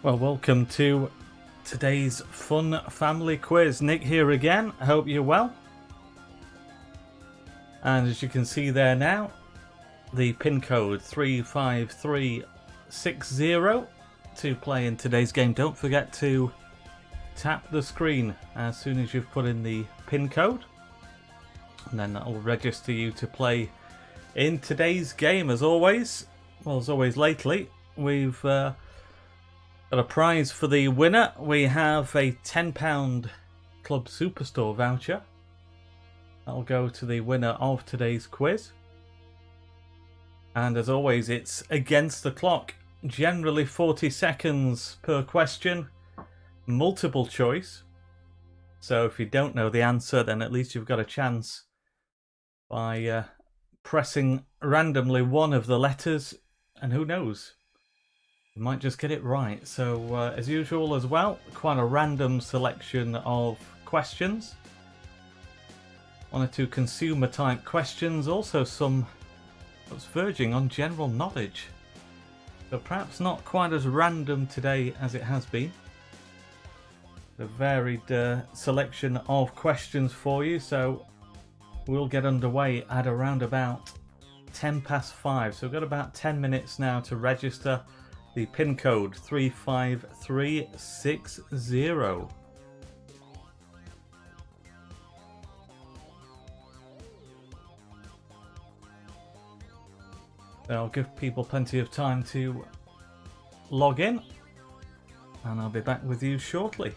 Well, welcome to today's fun family quiz. Nick here again. I hope you're well. And as you can see there now, the pin code 35360 to play in today's game. Don't forget to tap the screen as soon as you've put in the pin code, and then that will register you to play in today's game. As always, lately, we've got a prize for the winner. We have a £10 Club Superstore voucher. That'll go to the winner of today's quiz. And as always, it's against the clock. Generally 40 seconds per question. Multiple choice. So if you don't know the answer, then at least you've got a chance by pressing randomly one of the letters. And who knows? You might just get it right. So as usual as well, quite a random selection of questions. One or two consumer type questions, also some that's verging on general knowledge. So perhaps not quite as random today as it has been. A varied selection of questions for you, so we'll get underway at around about 5:10. So we've got about 10 minutes now to register. The pin code 35360. I'll give people plenty of time to log in, and I'll be back with you shortly.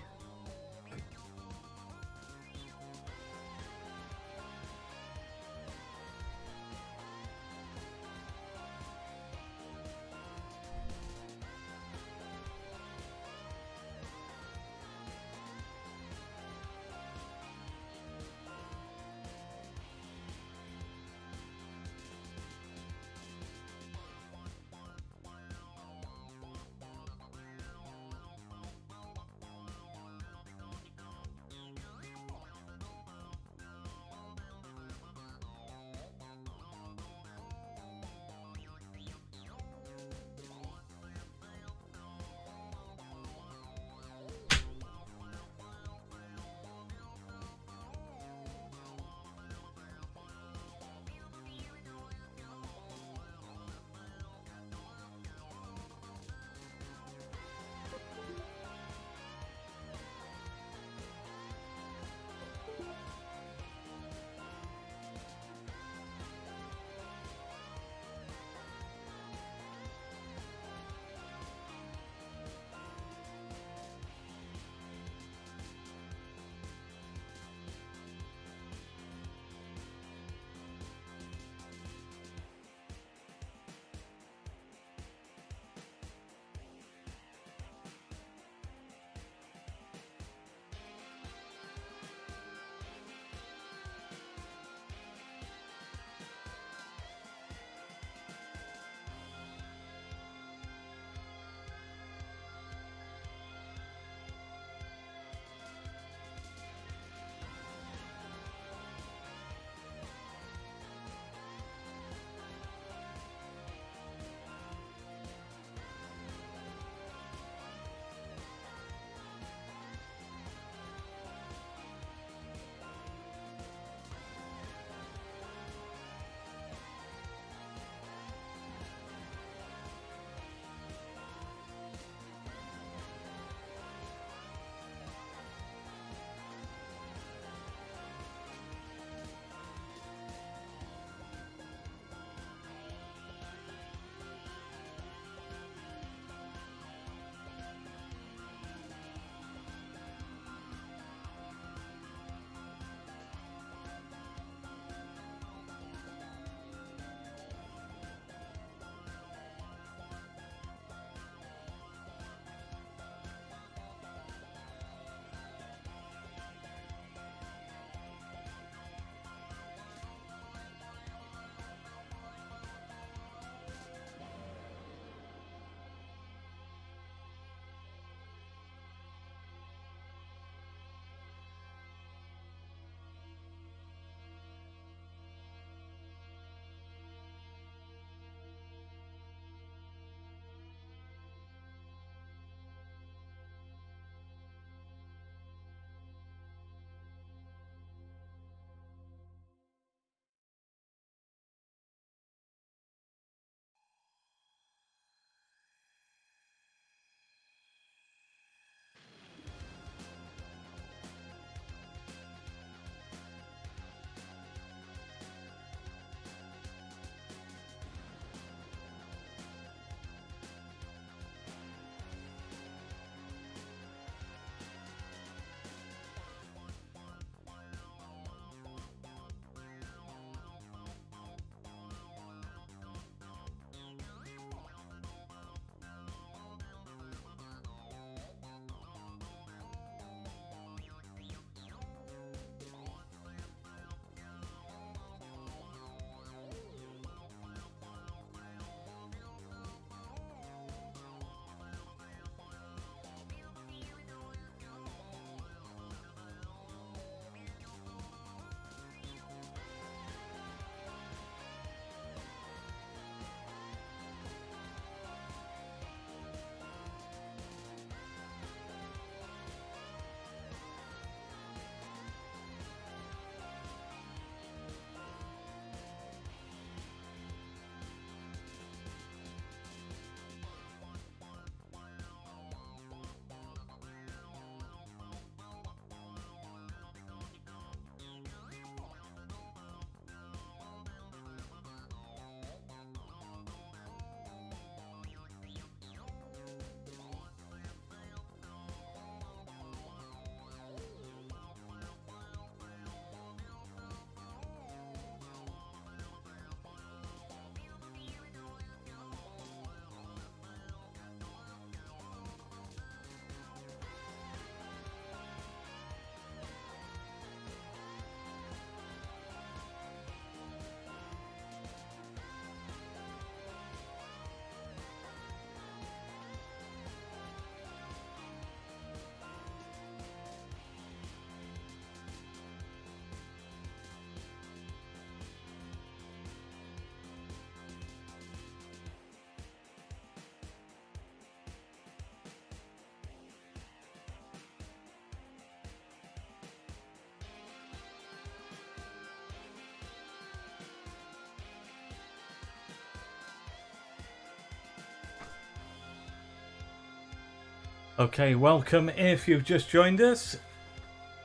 Okay, welcome if you've just joined us.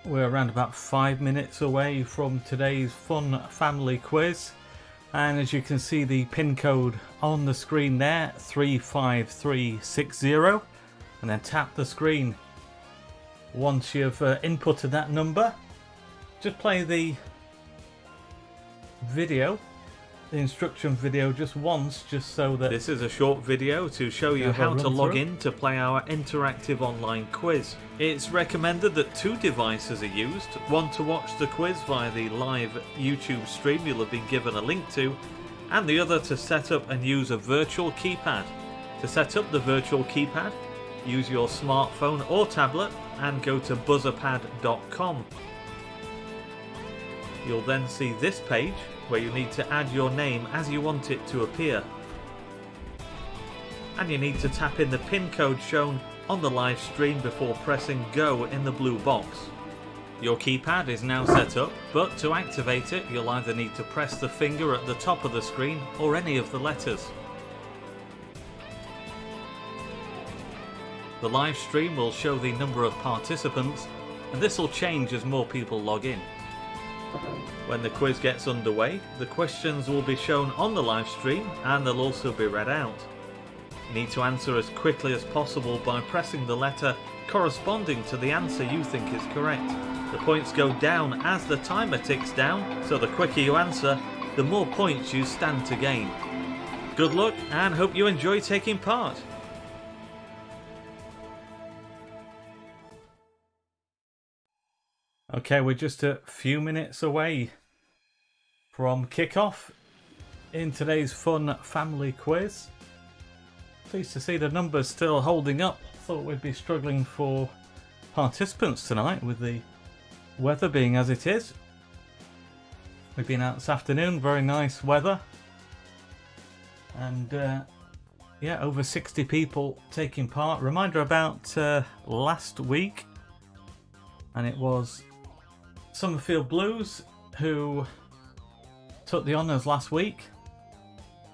We're around about 5 minutes away from today's fun family quiz. And as you can see, the pin code on the screen there, 35360. And then tap the screen once you've inputted that number. Just play the video, the instruction video, just once, just so that... This is a short video to show you how to log in to play our interactive online quiz. It's recommended that 2 devices are used, one to watch the quiz via the live YouTube stream you'll have been given a link to, and the other to set up and use a virtual keypad. To set up the virtual keypad, use your smartphone or tablet and go to buzzerpad.com. You'll then see this page where you need to add your name as you want it to appear. And you need to tap in the pin code shown on the live stream before pressing go in the blue box. Your keypad is now set up, but to activate it you'll either need to press the finger at the top of the screen or any of the letters. The live stream will show the number of participants, and this will change as more people log in. When the quiz gets underway, the questions will be shown on the live stream and they'll also be read out. You need to answer as quickly as possible by pressing the letter corresponding to the answer you think is correct. The points go down as the timer ticks down, so the quicker you answer, the more points you stand to gain. Good luck and hope you enjoy taking part. Okay, we're just a few minutes away from kickoff in today's fun family quiz. Pleased to see the numbers still holding up. Thought we'd be struggling for participants tonight with the weather being as it is. We've been out this afternoon, very nice weather. And yeah, over 60 people taking part. Reminder about last week, and it was Chesterfield Blues who took the honours last week.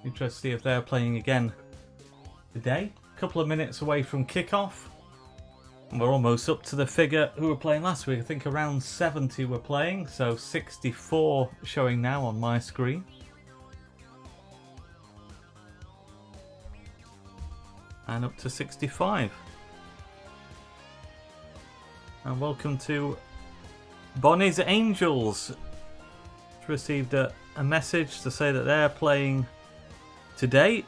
Interested to see if they're playing again today. A couple of minutes away from kickoff. And we're almost up to the figure who were playing last week. I think around 70 were playing, so 64 showing now on my screen. And up to 65. And welcome to Bonnie's Angels. Received a message to say that they're playing today.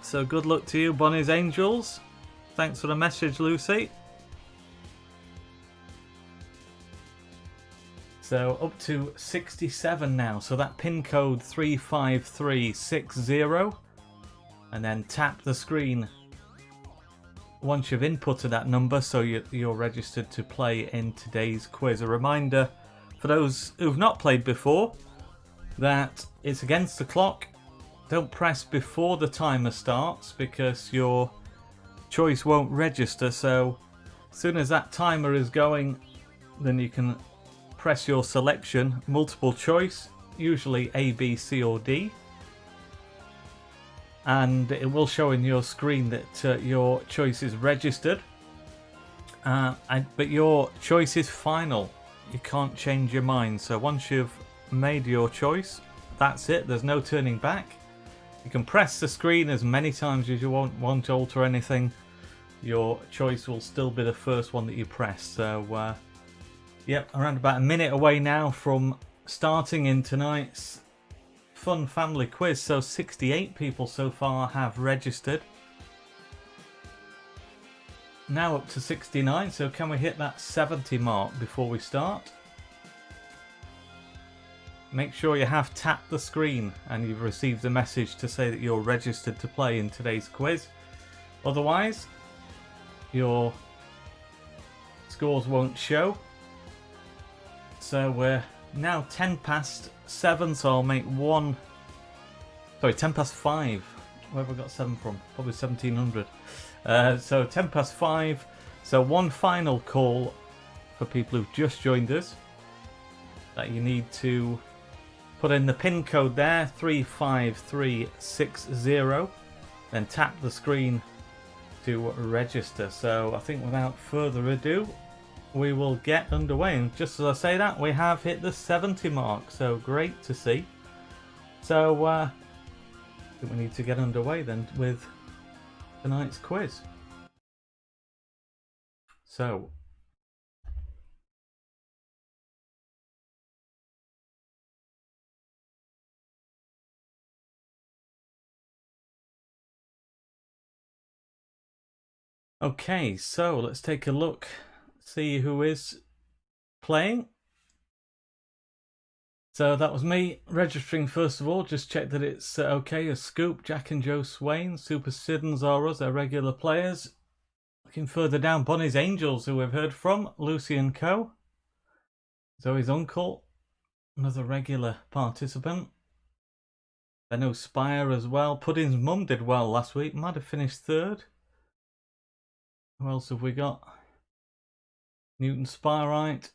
So good luck to you, Bonnie's Angels. Thanks for the message, Lucy. So up to 67 now. So that pin code 35360. And then tap the screen once you've inputted that number, so you're registered to play in today's quiz. A reminder for those who've not played before that it's against the clock. Don't press before the timer starts because your choice won't register. So as soon as that timer is going, then you can press your selection, multiple choice, usually A, B, C or D. And it will show in your screen that your choice is registered, but your choice is final. You can't change your mind. So once you've made your choice, that's it. There's no turning back. You can press the screen as many times as you won't alter anything. Your choice will still be the first one that you press. So yep, around about a minute away now from starting in tonight's fun family quiz. So 68 people so far have registered. Now up to 69, so can we hit that 70 mark before we start? Make sure you have tapped the screen and you've received a message to say that you're registered to play in today's quiz. Otherwise, your scores won't show. So we're now 10 past 7, so I'll make 10 past 5. Where have I got 7 from? Probably 1700. So 10 past 5. So one final call for people who've just joined us. That you need to put in the pin code there, 35360. Then tap the screen to register. So I think without further ado, we will get underway. And just as I say that, we have hit the 70 mark, so great to see. So I think we need to get underway then with tonight's quiz. So okay, so let's take a look, see who is playing. So that was me registering first of all, just check that it's okay. A Scoop, Jack and Joe Swain, Super Siddons are us, our regular players. Looking further down, Bonnie's Angels, who we've heard from, Lucy and Co. Zoe's uncle, another regular participant. Benno Spire as well. Pudding's mum did well last week, might have finished third. Who else have we got? Newton Spirite.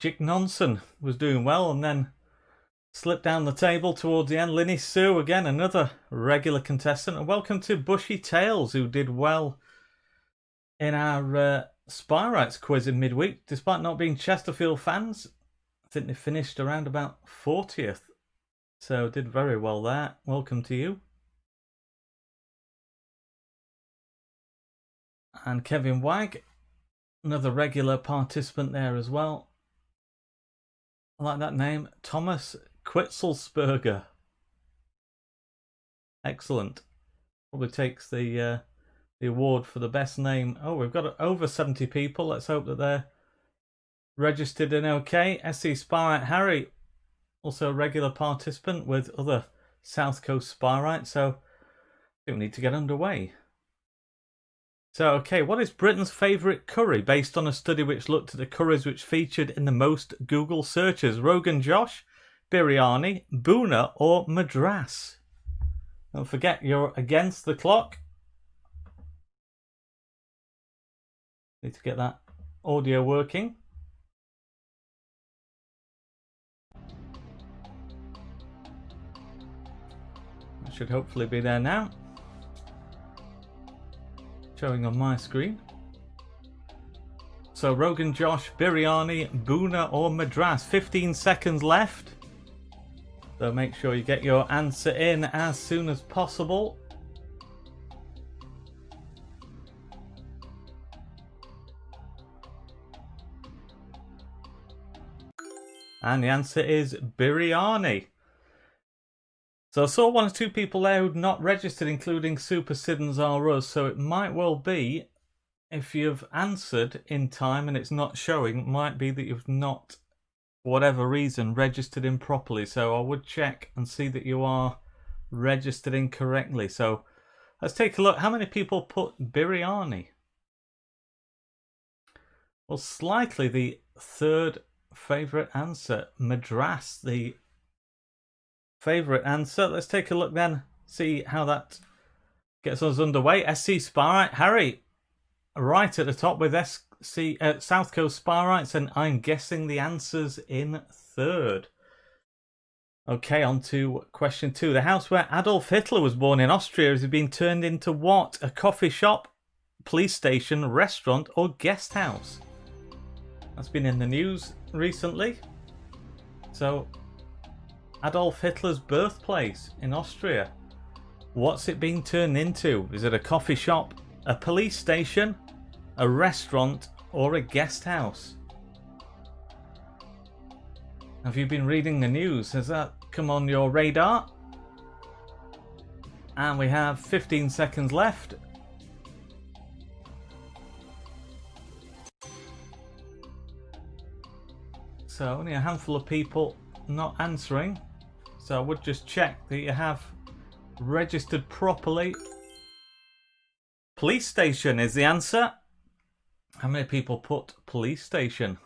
Jick Nonson was doing well and then slipped down the table towards the end. Linny Sue, again, another regular contestant. And welcome to Bushy Tails, who did well in our Spirites quiz in midweek. Despite not being Chesterfield fans, I think they finished around about 40th. So did very well there. Welcome to you. And Kevin Wagg, another regular participant there as well. I like that name. Thomas Quitzelsberger. Excellent. Probably takes the award for the best name. Oh, we've got over 70 people. Let's hope that they're registered and okay. SC Spirite Harry, also a regular participant with other South Coast Spirites. So I think we need to get underway. So, okay, what is Britain's favourite curry based on a study which looked at the curries which featured in the most Google searches? Rogan Josh, Biryani, Boona or Madras? Don't forget, you're against the clock. Need to get that audio working. It should hopefully be there now. Showing on my screen. So Rogan Josh, Biryani, Boona or Madras. 15 seconds left. So make sure you get your answer in as soon as possible. And the answer is Biryani. So I saw one or two people there who'd not registered, including Super Siddons are us. So it might well be, if you've answered in time and it's not showing, it might be that you've not, for whatever reason, registered in properly. So I would check and see that you are registered in correctly. So let's take a look. How many people put Biryani? Well, slightly the third favourite answer. Madras, the favourite answer. Let's take a look then, see how that gets us underway. SC Spirite Harry, right at the top with South Coast Spirites, and I'm guessing the answers in third. Okay, on to question 2. The house where Adolf Hitler was born in Austria has been turned into what? A coffee shop, police station, restaurant, or guest house? That's been in the news recently. So Adolf Hitler's birthplace in Austria. What's it being turned into? Is it a coffee shop, a police station, a restaurant, or a guest house? Have you been reading the news? Has that come on your radar? And we have 15 seconds left. So only a handful of people not answering. So I would just check that you have registered properly. Police station is the answer. How many people put police station?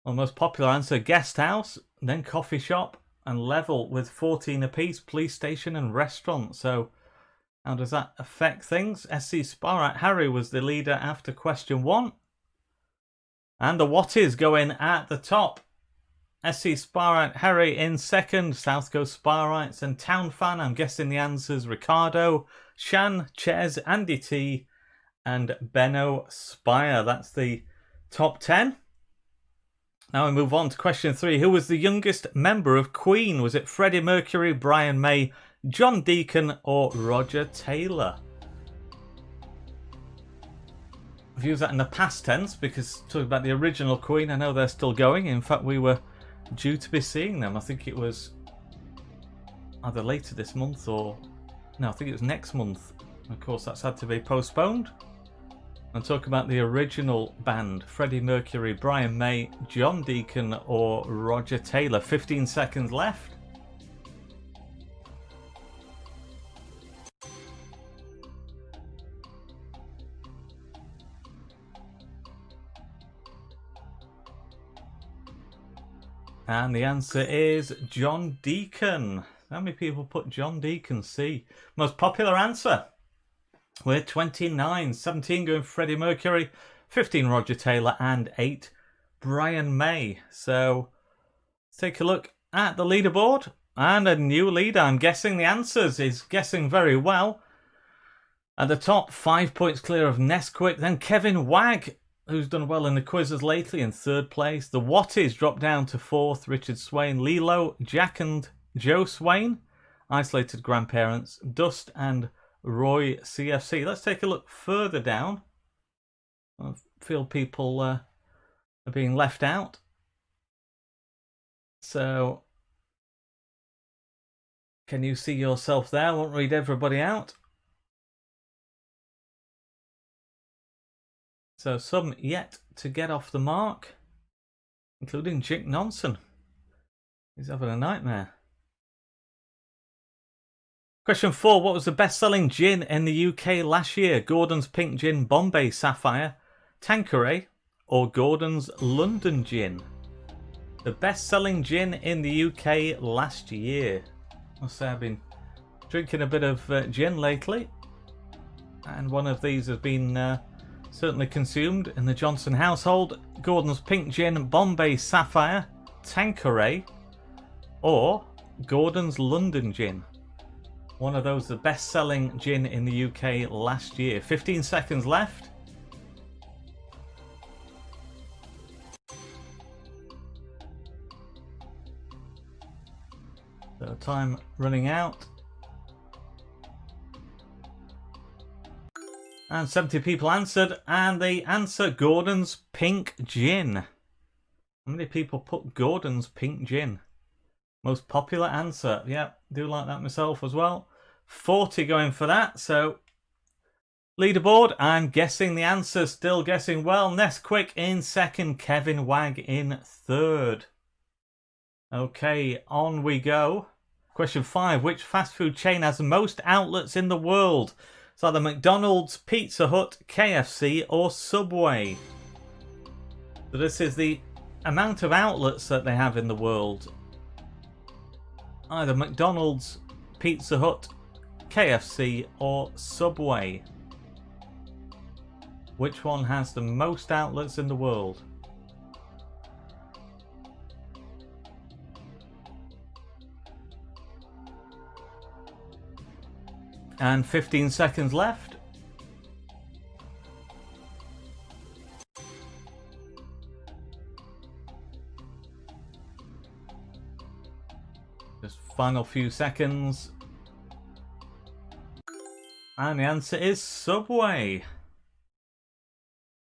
Well, most popular answer, guest house, then coffee shop, and level with 14 apiece, police station and restaurant. So how does that affect things? SC Spirite Harry was the leader after question 1. And the what is going at the top. SC Sparite Harry in second, South Coast Sparites and Town Fan. I'm guessing the answers Ricardo, Shan, Ches, Andy T and Benno Spire. That's the top 10. Now we move on to question 3. Who was the youngest member of Queen? Was it Freddie Mercury, Brian May, John Deacon or Roger Taylor? I've used that in the past tense because talking about the original Queen, I know they're still going. In fact, we were due to be seeing them. I think it was either later this month or... No, I think it was next month. Of course, that's had to be postponed. I'm talking about the original band. Freddie Mercury, Brian May, John Deacon or Roger Taylor. 15 seconds left. And the answer is John Deacon. How many people put John Deacon? C. Most popular answer. We're 29. 17 going for Freddie Mercury, 15 Roger Taylor and 8 Brian May. So let's take a look at the leaderboard. And a new leader. I'm guessing the answers is guessing very well. At the top, 5 points clear of Nesquik. Then Kevin Wagg, who's done well in the quizzes lately, in 3rd place. The Watties dropped down to 4th. Richard Swain, Lilo, Jack and Joe Swain. Isolated Grandparents, Dust and Roy CFC. Let's take a look further down. I feel people are being left out. So, can you see yourself there? I won't read everybody out. So, some yet to get off the mark, including Jick Nonson. He's having a nightmare. Question 4. What was the best-selling gin in the UK last year? Gordon's Pink Gin Bombay Sapphire, Tanqueray, or Gordon's London Gin? The best-selling gin in the UK last year. I must say I've been drinking a bit of gin lately, and one of these has been certainly consumed in the Johnson household. Gordon's Pink Gin Bombay Sapphire, Tanqueray, or Gordon's London Gin. One of those, the best-selling gin in the UK last year. 15 seconds left. So time running out. And 70 people answered, and the answer, Gordon's Pink Gin. How many people put Gordon's Pink Gin? Most popular answer. Yeah, do like that myself as well. 40 going for that. So, leaderboard, I'm guessing the answer. Still guessing well. Nesquik in second. Kevin Wagg in third. Okay, on we go. Question 5. Which fast food chain has the most outlets in the world? It's either McDonald's, Pizza Hut, KFC or Subway. So this is the amount of outlets that they have in the world. Either McDonald's, Pizza Hut, KFC or Subway. Which one has the most outlets in the world? And 15 seconds left. Just final few seconds. And the answer is Subway.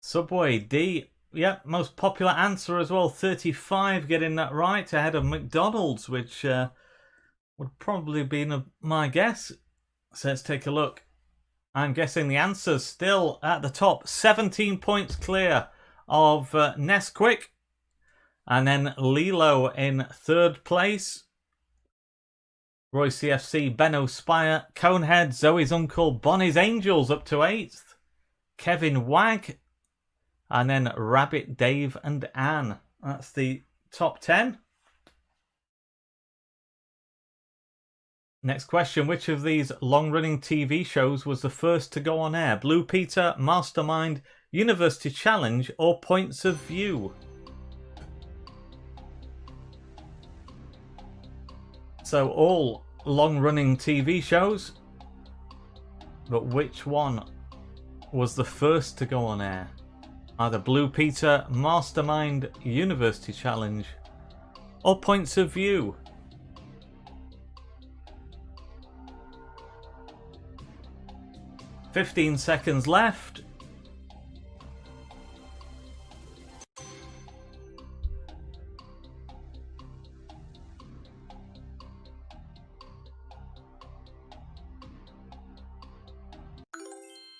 Subway, D. Yep, most popular answer as well. 35 getting that right, ahead of McDonald's, which would probably have been my guess. So let's take a look. I'm guessing the answer's still at the top. 17 points clear of Nesquik. And then Lilo in third place. Roy CFC, Benno Spire, Conehead, Zoe's Uncle, Bonnie's Angels up to 8th. Kevin Wagg. And then Rabbit, Dave and Anne. That's the top 10. Next question. Which of these long-running TV shows was the first to go on air? Blue Peter, Mastermind, University Challenge or Points of View? So all long-running TV shows, but which one was the first to go on air? Either Blue Peter, Mastermind, University Challenge, or Points of View? "15 seconds left.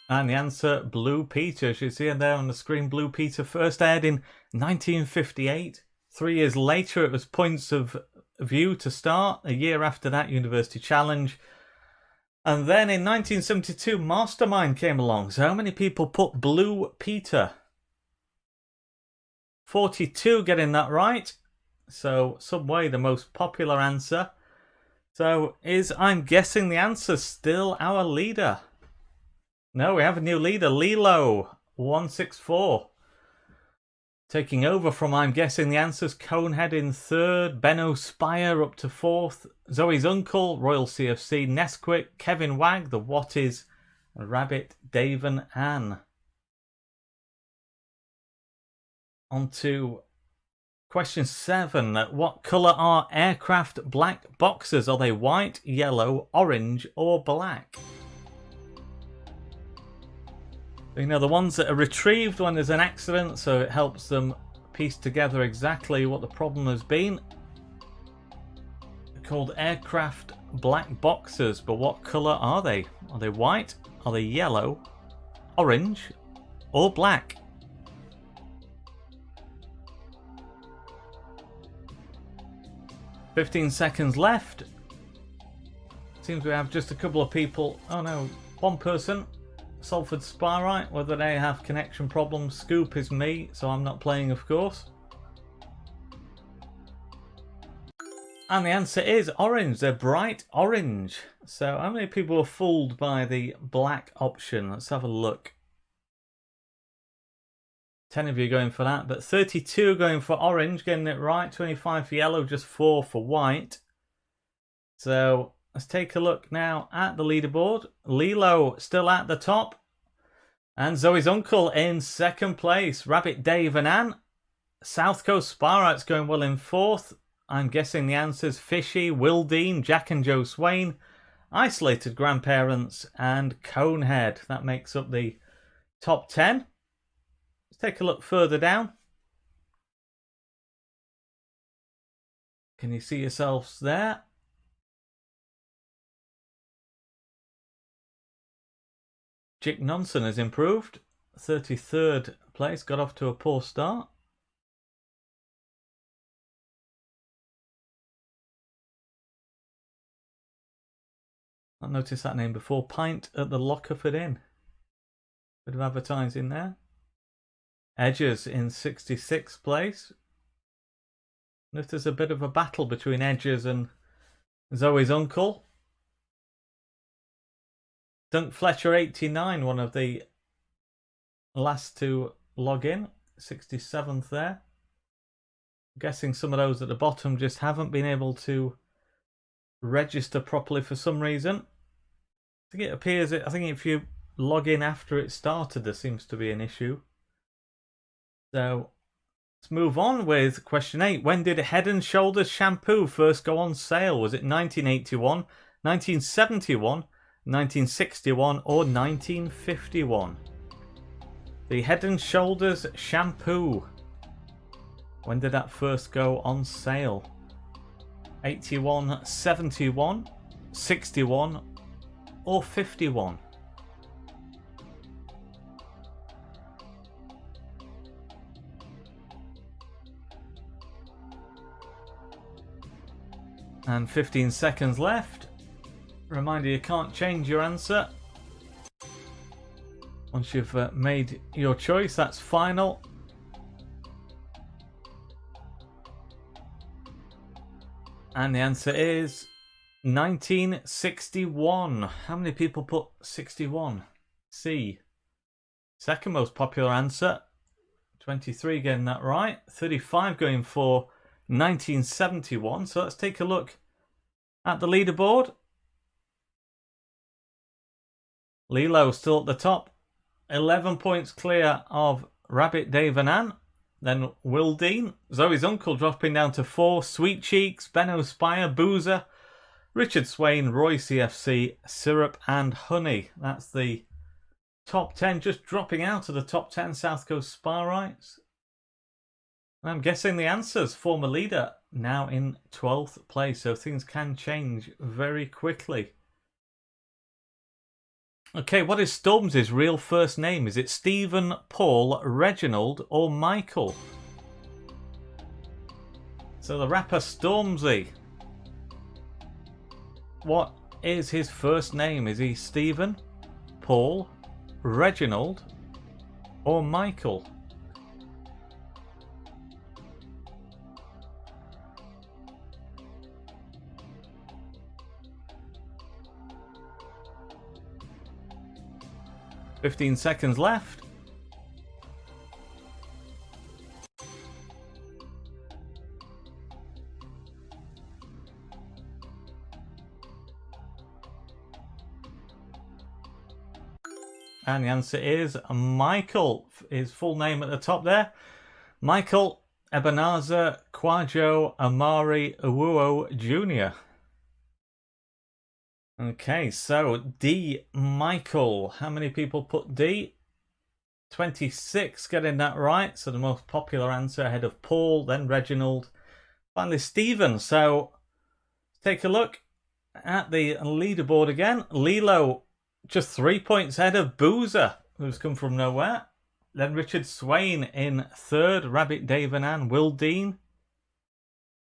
And the answer, Blue Peter. As you see it there on the screen, Blue Peter first aired in 1958. 3 years later, it was Points of View to start. A year after that, University Challenge. And then in 1972, Mastermind came along. So how many people put Blue Peter? 42 getting that right. So some way the most popular answer. So is I'm guessing the answer still our leader? No, we have a new leader, Lilo 164. Taking over from I'm guessing the answers, Conehead in third, Benno Spire up to fourth, Zoe's Uncle, Royal CFC, Nesquik, Kevin Wag, the What Is, Rabbit, Dave and Anne. On to question 7. What colour are aircraft black boxes? Are they white, yellow, orange or black? You know, the ones that are retrieved when there's an accident, so it helps them piece together exactly what the problem has been. They're called aircraft black boxes, but what colour are they? Are they white? Are they yellow, orange or black? "15 seconds left. Seems we have just a couple of people. Oh no, one person. Salford Spyrite, whether they have connection problems. Scoop is me, so I'm not playing, of course. And the answer is orange. They're bright orange. So how many people were fooled by the black option? Let's have a look. 10 of you going for that, but 32 going for orange, getting it right. 25 for yellow, just 4 for white. So let's take a look now at the leaderboard. Lilo still at the top. And Zoe's Uncle in second place. Rabbit, Dave and Anne. South Coast Spyrite's going well in fourth. I'm guessing the answers Fishy, Will Dean, Jack and Joe Swain, Isolated Grandparents and Conehead. That makes up the top 10. Let's take a look further down. Can you see yourselves there? Jick Nonson has improved. 33rd place, got off to a poor start. I've noticed that name before. Pint at the Lockerford Inn. Bit of advertising there. Edgers in 66th place. And if there's a bit of a battle between Edgers and Zoe's Uncle. Dunk Fletcher 89, one of the last to log in. 67th there. I'm guessing some of those at the bottom just haven't been able to register properly for some reason. I think it appears, I think if you log in after it started, there seems to be an issue. So let's move on with question 8. When did Head and Shoulders shampoo first go on sale? Was it 1981, 1971, 1961 or 1951? The Head and Shoulders shampoo. When did that first go on sale? 81, 71, 61 or 51? And 15 seconds left. Reminder, you can't change your answer. Once you've made your choice, that's final. And the answer is 1961. How many people put 61? C. Second most popular answer. 23 getting that right. 35 going for 1971. So let's take a look At the leaderboard, Lilo still at the top, 11 points clear of Rabbit Dave and Ann. Then Will Dean, Zoe's uncle dropping down to 4, Sweet Cheeks, Benno Spire, Boozer, Richard Swain, Roy CFC, Syrup and Honey. That's the top 10, just dropping out of the top 10, South Coast Spa Rights. And I'm guessing the answers. Former leader now in 12th place, so things can change very quickly. Okay, what is Stormzy's real first name? Is it Stephen, Paul, Reginald or Michael? So the rapper Stormzy. What is his first name? Is he Stephen, Paul, Reginald or Michael? "15 seconds left. And the answer is Michael. His full name at the top there. Michael Ebenezer Kwajo Amari Uwuo Jr. Okay, so D, Michael. How many people put D? 26 getting that right. So the most popular answer ahead of Paul, then Reginald, finally Stephen. So take a look at the leaderboard again. Lilo just 3 points ahead of Boozer, who's come from nowhere. Then Richard Swain in third, Rabbit Dave and Ann, Will Dean,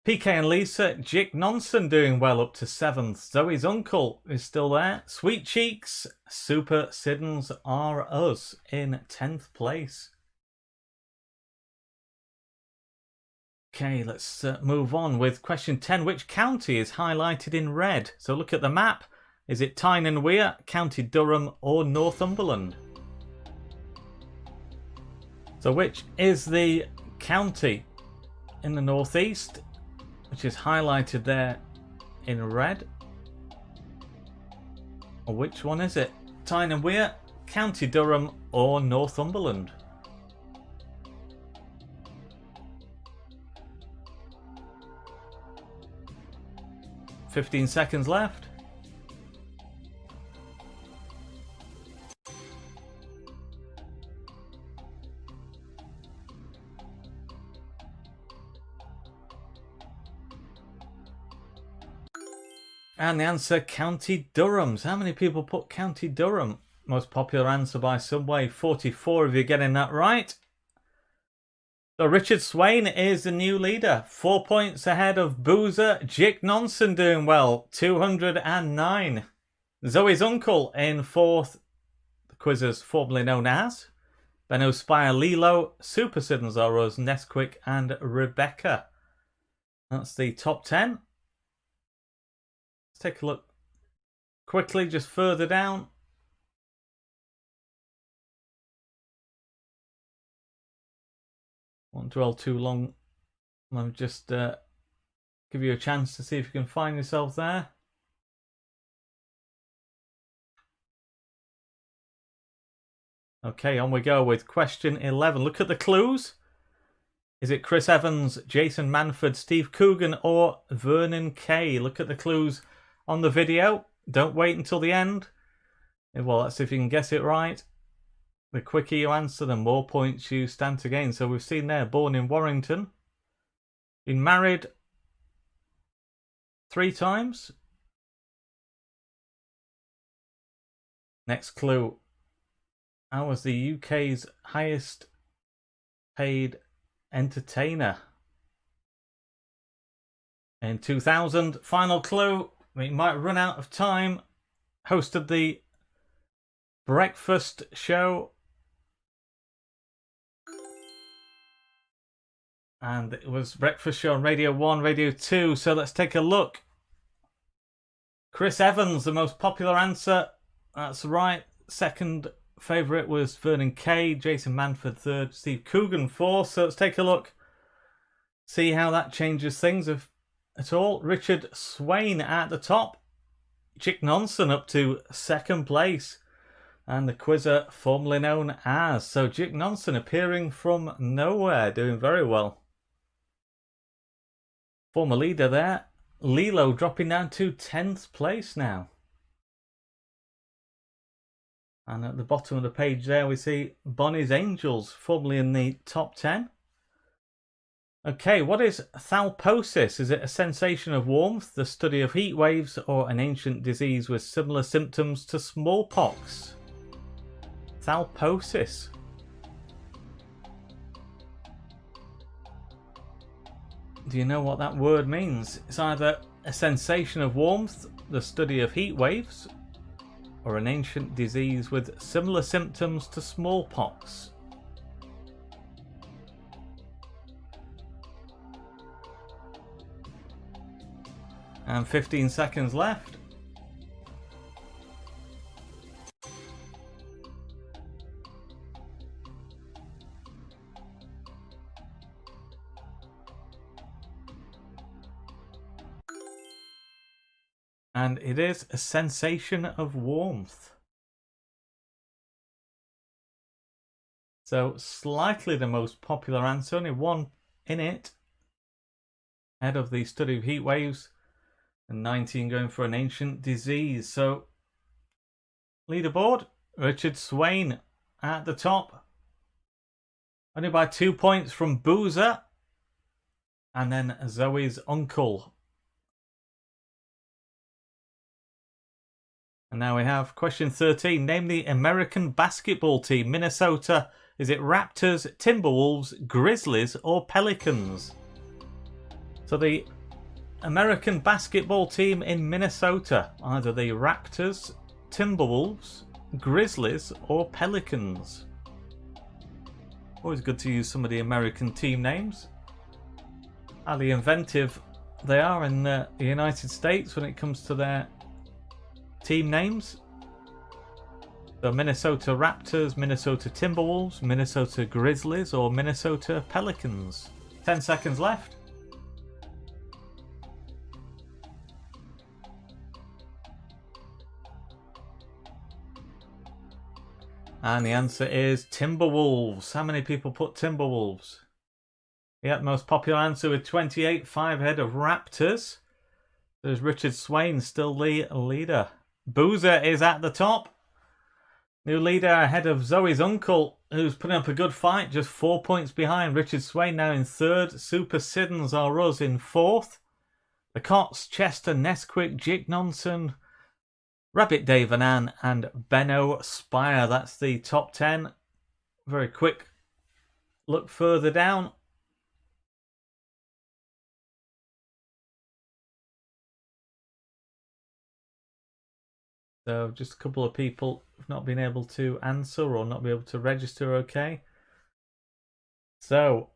PK and Lisa, Jick Nonson doing well up to 7th. Zoe's uncle is still there. Sweet Cheeks, Super Siddons are us in 10th place. Okay, let's move on with question 10. Which county is highlighted in red? So look at the map. Is it Tyne and Wear, County Durham or Northumberland? So which is the county in the northeast, which is highlighted there in red? Or which one is it? Tyne and Wear, County Durham or Northumberland? "15 seconds left. And the answer, County Durham. How many people put County Durham? Most popular answer by some way, 44 of you getting that right. So Richard Swain is the new leader. 4 points ahead of Boozer. Jick Nonson doing well, 209. Zoe's uncle in 4th. The quizzers formerly known as Benno Spire, Lilo, Super Siddons are us, Nesquik and Rebecca. That's the top 10. Take a look quickly, just further down. Won't dwell too long. I'll just give you a chance to see if you can find yourself there. Okay, on we go with question 11. Look at the clues. Is it Chris Evans, Jason Manford, Steve Coogan or Vernon Kay? Look at the clues on the video. Don't wait until the end. Well, let's see if you can guess it right. The quicker you answer, the more points you stand to gain. So we've seen there, born in Warrington. Been married 3 times. Next clue. I was the UK's highest paid entertainer in 2000. Final clue. We might run out of time. Hosted the breakfast show. And it was breakfast show on Radio 1, Radio 2. So let's take a look. Chris Evans, the most popular answer. That's right. Second favourite was Vernon Kay. Jason Manford third. Steve Coogan fourth. So let's take a look. See how that changes things. If at all. Richard Swain at the top. Chick Nonson up to second place. And the quizzer formerly known as. So Chick Nonson appearing from nowhere, doing very well. Former leader there. Lilo dropping down to 10th place now. And at the bottom of the page there we see Bonnie's Angels, formerly in the top 10. Okay, what is thalposis? Is it a sensation of warmth, the study of heat waves, or an ancient disease with similar symptoms to smallpox? Thalposis. Do you know what that word means? It's either a sensation of warmth, the study of heat waves, or an ancient disease with similar symptoms to smallpox. And 15 seconds left. And it is a sensation of warmth. So slightly the most popular answer, only one in it. Ahead of the study of heat waves. And 19 going for an ancient disease. So leaderboard, Richard Swain at the top. Only by 2 points from Boozer. And then Zoe's uncle. And now we have question 13. Name the American basketball team. Minnesota. Is it Raptors, Timberwolves, Grizzlies, or Pelicans? So the American basketball team in Minnesota. Either the Raptors, Timberwolves, Grizzlies, or Pelicans. Always good to use some of the American team names. How inventive they are in the United States when it comes to their team names. The Minnesota Raptors, Minnesota Timberwolves, Minnesota Grizzlies, or Minnesota Pelicans. 10 seconds left. And the answer is Timberwolves. How many people put Timberwolves? Yeah, most popular answer with 28, 5 ahead of Raptors. There's Richard Swain, still the leader. Boozer is at the top. New leader ahead of Zoe's uncle, who's putting up a good fight, just 4 points behind. Richard Swain now in third. Super Siddons are us in fourth. The Cots, Chester, Nesquik, Jick Nonson, Rabbit Dave and Ann, and Benno Spire. That's the top 10. Very quick look further down. So just a couple of people have not been able to answer or not be able to register okay. So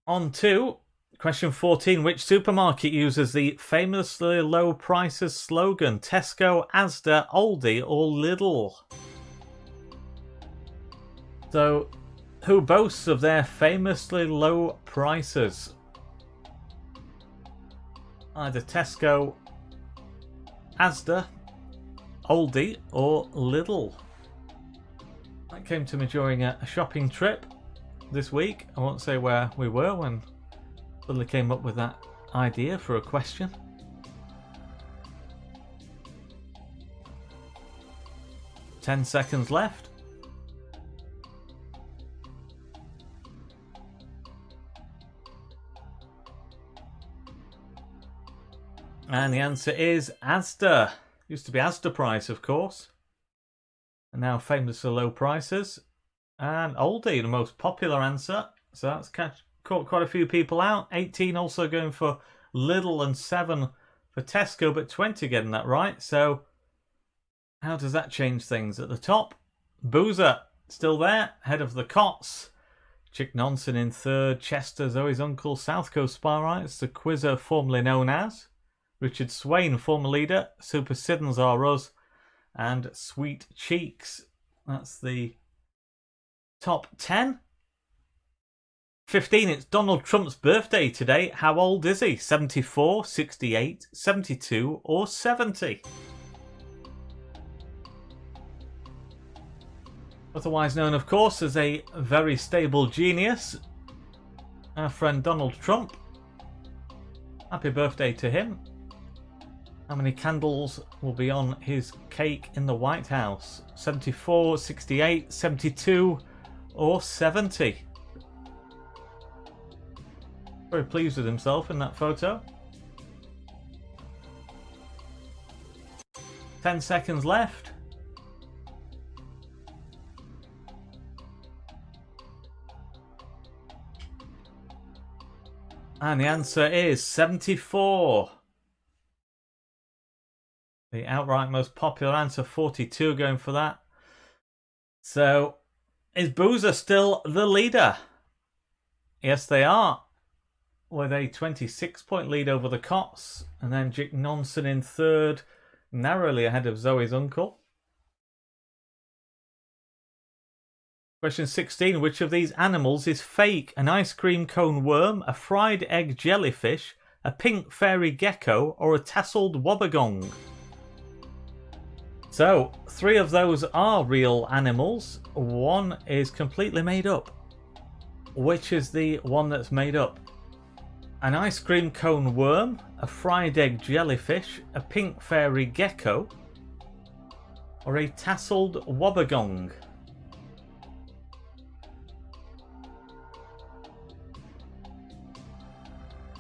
on to question 14. Which supermarket uses the famously low prices slogan? Tesco, Asda, Aldi, or Lidl? So who boasts of their famously low prices? Either Tesco, Asda, Aldi, or Lidl. That came to me during a shopping trip this week. I won't say where we were when suddenly came up with that idea for a question. Ten seconds left. And the answer is Asda. Used to be Asda Price, of course. And now famous for low prices. And Aldi, the most popular answer. So that's caught quite a few people out. 18 also going for Lidl and 7 for Tesco, but 20 getting that right. So how does that change things? At the top, Boozer still there, head of the Cots. Chick Nonson in third. Chester, Zoe's uncle. South Coast Spyrites, the quizzer formerly known as. Richard Swain, former leader. Super Siddons are us. And Sweet Cheeks. That's the top 10. 15, it's Donald Trump's birthday today. How old is he? 74, 68, 72 or 70? Otherwise known, of course, as a very stable genius, our friend Donald Trump. Happy birthday to him. How many candles will be on his cake in the White House? 74, 68, 72 or 70? Very pleased with himself in that photo. 10 seconds left. And the answer is 74. The outright most popular answer, 42 going for that. So, is Boozer still the leader? Yes, they are. With a 26-point lead over the Cots. And then Jick Nonson in third, narrowly ahead of Zoe's uncle. Question 16. Which of these animals is fake? An ice cream cone worm, a fried egg jellyfish, a pink fairy gecko, or a tasseled wobbegong? So, 3 of those are real animals. 1 is completely made up. Which is the one that's made up? An ice cream cone worm, a fried egg jellyfish, a pink fairy gecko, or a tasseled wobbegong?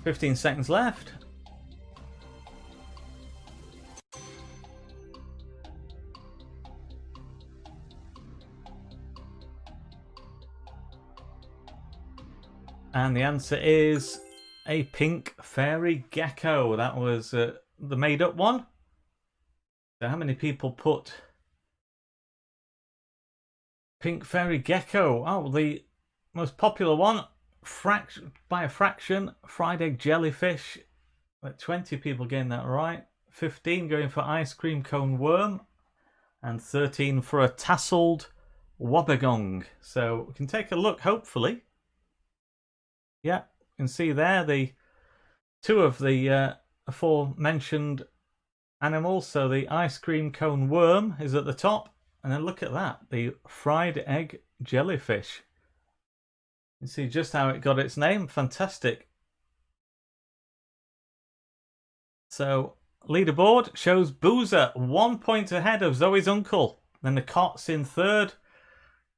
"15 seconds left. And the answer is a pink fairy gecko. That was the made up one. So how many people put pink fairy gecko? Oh, the most popular one, by a fraction, fried egg jellyfish. 20 people getting that right. 15 going for ice cream cone worm. And 13 for a tasseled wobbegong. So we can take a look, hopefully. Yeah. You can see there the 2 of the aforementioned animals. So the ice cream cone worm is at the top, and then look at that, the fried egg jellyfish. You see just how it got its name. Fantastic. So leaderboard shows Boozer 1 point ahead of Zoe's uncle. Then the Cots in third,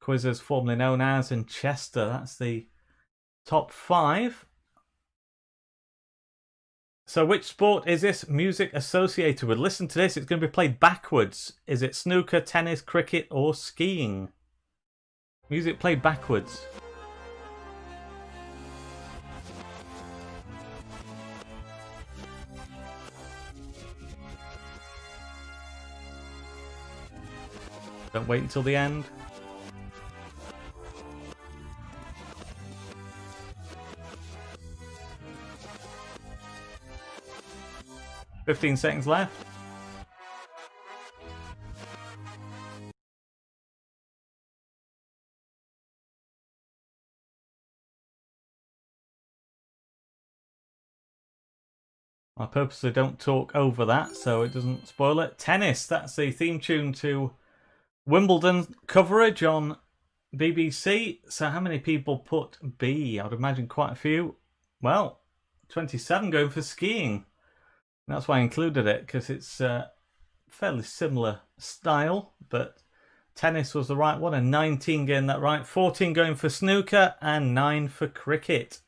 Quizzers formerly known as, and Chester. That's the top 5. So which sport is this music associated with? Listen to this, it's going to be played backwards. Is it snooker, tennis, cricket or skiing? Music played backwards. Don't wait until the end. "15 seconds left. I purposely don't talk over that so it doesn't spoil it. Tennis, that's the theme tune to Wimbledon coverage on BBC. So how many people put B? I would imagine quite a few. Well, 27 going for skiing. That's why I included it, because it's fairly similar style, but tennis was the right one, and 19 getting that right, 14 going for snooker, and 9 for cricket.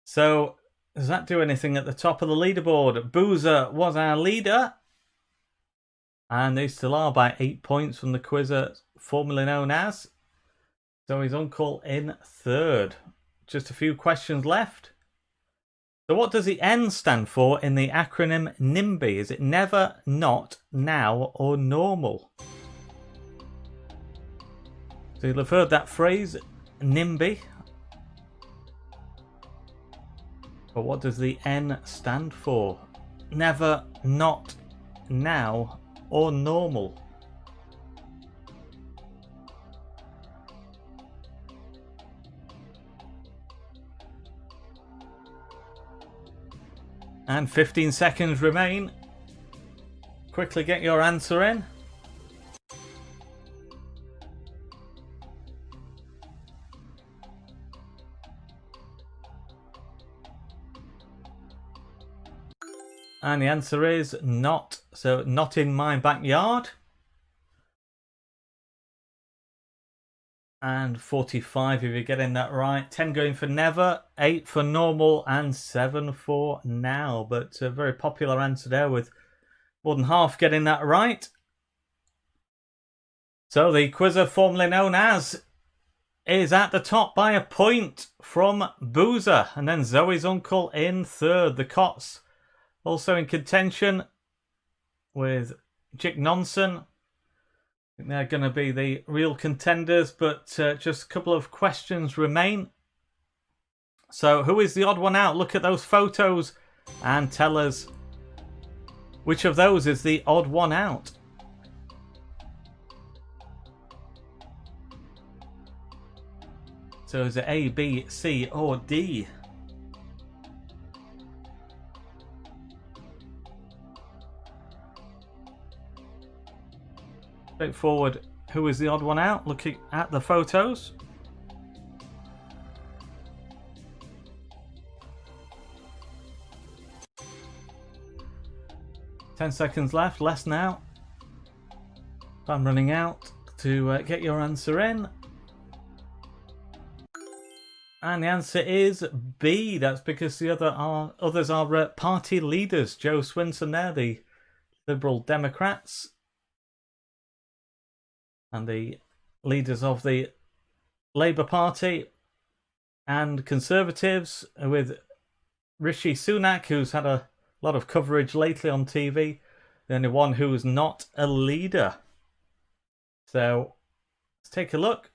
So, does that do anything at the top of the leaderboard? Boozer was our leader, and they still are by 8 points from the Quizzer, formerly known as. So his uncle in third. Just a few questions left. So what does the N stand for in the acronym NIMBY? Is it never, not, now or normal? So you'll have heard that phrase, NIMBY. But what does the N stand for? Never, not, now or normal? And 15 seconds remain. Quickly get your answer in. And the answer is not. So, not in my backyard. And 45 if you're getting that right. 10 going for never, 8 for normal, and 7 for now. But a very popular answer there with more than half getting that right. So the quizzer formerly known as is at the top by a point from Boozer. And then Zoe's uncle in third. The Cots also in contention with Jick Nonson. I think they're going to be the real contenders, but just a couple of questions remain. So who is the odd one out? Look at those photos and tell us which of those is the odd one out. So is it A, B, C or D? Straightforward. Who is the odd one out? Looking at the photos. Ten seconds left. Less now. Time running out to get your answer in. And the answer is B. That's because the others are party leaders. Joe Swinson there, the Liberal Democrats. And the leaders of the Labour Party and Conservatives, with Rishi Sunak, who's had a lot of coverage lately on TV, the only one who's not a leader. So let's take a look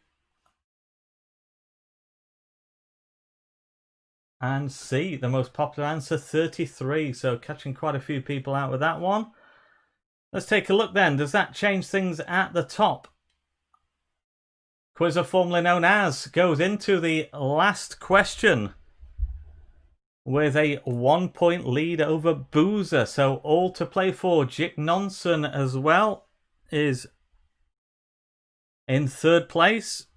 and see the most popular answer, 33. So catching quite a few people out with that one. Let's take a look then. Does that change things at the top? Quizzer formerly known as goes into the last question with a 1 point lead over Boozer. So all to play for. Jick Nonson as well is in third place.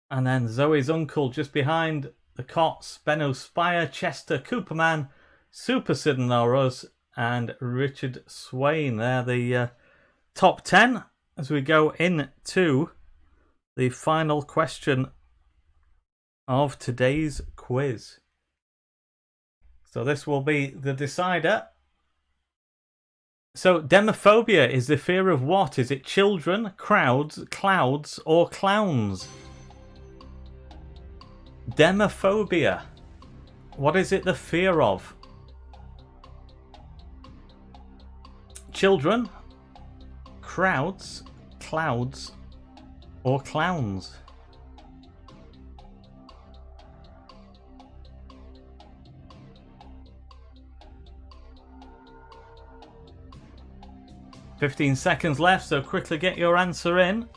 And then Zoe's uncle just behind the Cots, Benno Spire, Chester, Cooperman, Super Sid and Us, and Richard Swain. They're the top 10 as we go into the final question of today's quiz. So this will be the decider. So demophobia is the fear of what? Is it children, crowds, clouds, or clowns? Demophobia. What is it the fear of? Children, crowds, clouds, or clowns? "15 seconds left, so quickly get your answer in.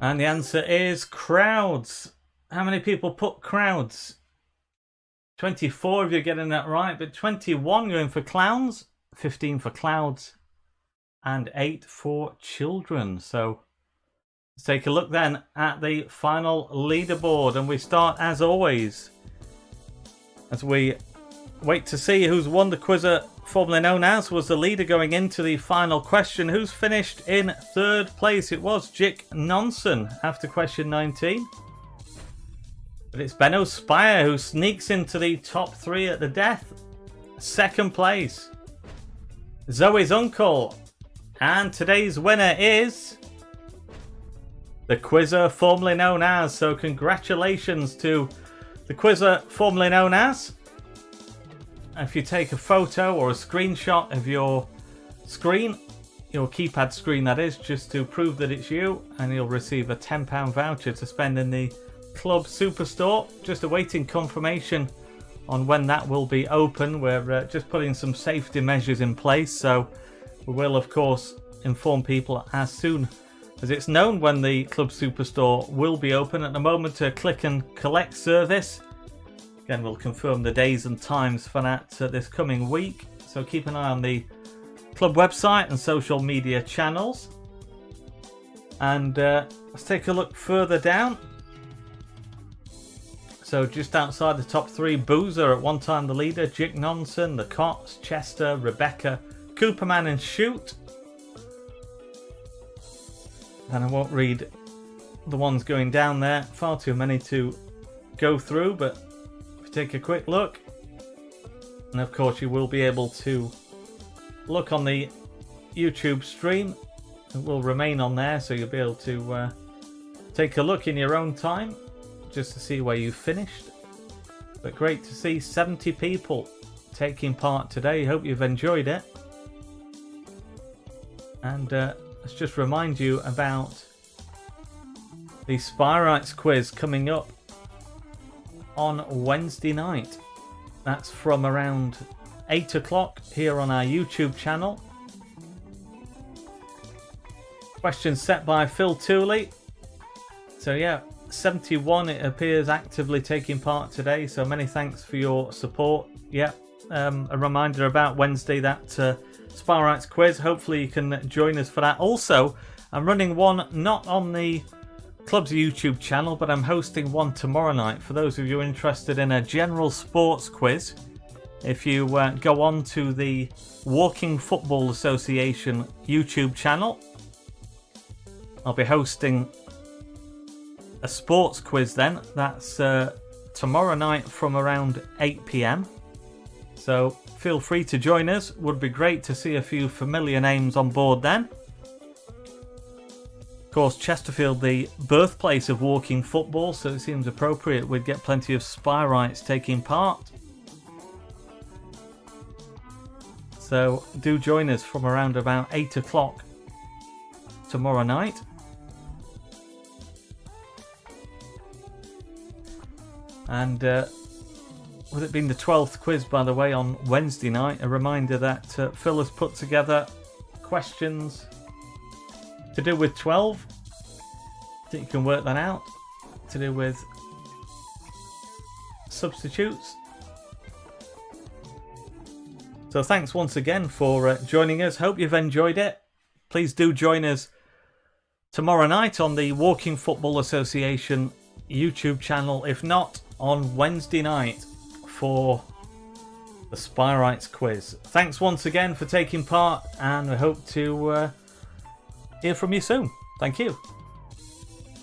And the answer is crowds. How many people put crowds? 24 if you're getting that right, but 21 going for clowns, 15 for clouds, and 8 for children. So let's take a look then at the final leaderboard, and we start as always as we wait to see who's won. The quizzer formerly known as was the leader going into the final question. Who's finished in third place? It was Jick Nonson after question 19. But it's Benno Spire who sneaks into the top 3 at the death. Second place, Zoe's uncle. And today's winner is the quizzer formerly known as. So congratulations to the quizzer formerly known as. If you take a photo or a screenshot of your screen, your keypad screen that is, just to prove that it's you, and you'll receive a £10 voucher to spend in the Club Superstore. Just awaiting confirmation on when that will be open. We're just putting some safety measures in place, so We will, of course, inform people as soon as it's known when the Club Superstore will be open. At the moment, a click and collect service. Again, we'll confirm the days and times for that this coming week. So keep an eye on the club website and social media channels. And let's take a look further down. So just outside the top three, Boozer, at one time the leader, Jick Nonson, the Cots, Chester, Rebecca, Cooperman and Shoot. And I won't read the ones going down there, far too many to go through, but if you take a quick look, and of course you will be able to look on the YouTube stream. It will remain on there, so you'll be able to take a look in your own time just to see where you finished. But great to see 70 people taking part today. Hope you've enjoyed it. And let's just remind you about the Spyrites quiz coming up on Wednesday night. That's from around 8 o'clock here on our YouTube channel. Questions set by Phil Tooley. So yeah, 71 it appears actively taking part today. So many thanks for your support. Yeah, a reminder about Wednesday, that Spyrites quiz. Hopefully you can join us for that. Also, I'm running one not on the club's YouTube channel, but I'm hosting one tomorrow night for those of you interested in a general sports quiz. If you go on to the Walking Football Association YouTube channel, I'll be hosting a sports quiz then. That's tomorrow night from around 8 PM. So feel free to join us. Would be great to see a few familiar names on board then. Of course, Chesterfield, the birthplace of walking football, so it seems appropriate we'd get plenty of Spyrites taking part. So do join us from around about 8 o'clock tomorrow night. And with it being the 12th quiz, by the way, on Wednesday night, a reminder that Phil has put together questions to do with 12. I think you can work that out. To do with substitutes. So thanks once again for joining us. Hope you've enjoyed it. Please do join us tomorrow night on the Walking Football Association YouTube channel. If not, on Wednesday night for the Spyrites quiz. Thanks once again for taking part, and I hope to hear from you soon. Thank you.